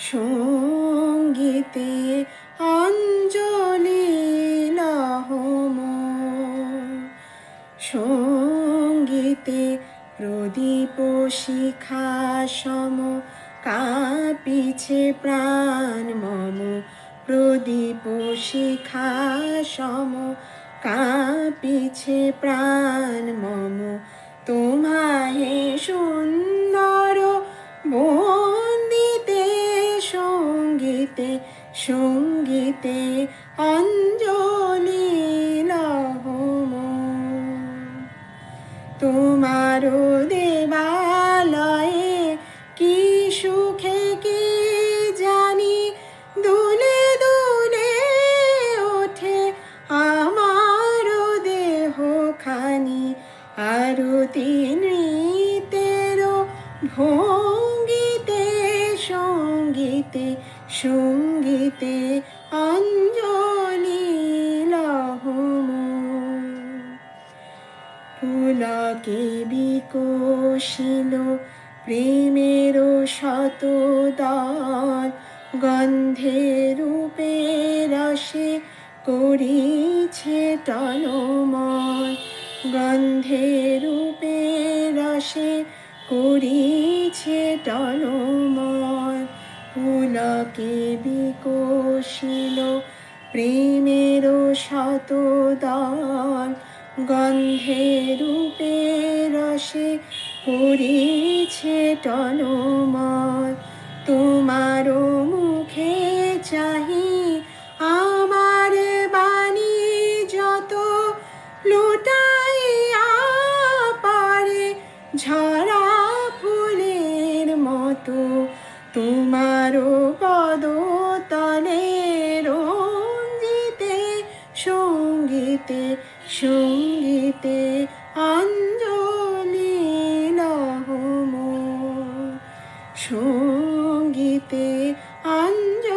সঙ্গীতে অঞ্জলি লহ মোর। সঙ্গীতে প্রদীপ শিখা সম কাঁপিছে প্রাণ মম। প্রদীপ শিখা সম কাঁপিছে প্রাণ মম। তোমায় সুন্দর বন্দিতে সঙ্গীতে সঙ্গীতে অঞ্জলি লহ মোর। তোমার দেবালয়ে কি সুখে কি জানি দুলে দুলে ওঠে আমার দেহ খানি। আরতি নৃত্যের ভঙ্গিতে সঙ্গীতে সঙ্গীতে অঞ্জলি লহ মোর। পুলকে বিকশিল প্রেমের শতদল, গন্ধে রূপে রসে করিছে টলমল। গন্ধে রূপে রসে করিছে টলমল। পুলকে বিকশিল প্রেমের শতদল, গন্ধে রূপে রসে করিছে টলমল। তোমার মুখে চাহি আমার বাণী যত লুটাইয়া পারে ঝরা ফুলের মতো। তোমার পদতলে রঞ্জিতে সঙ্গীতে সঙ্গীতে অঞ্জলি লহ মোর। সঙ্গীতে অঞ্জলি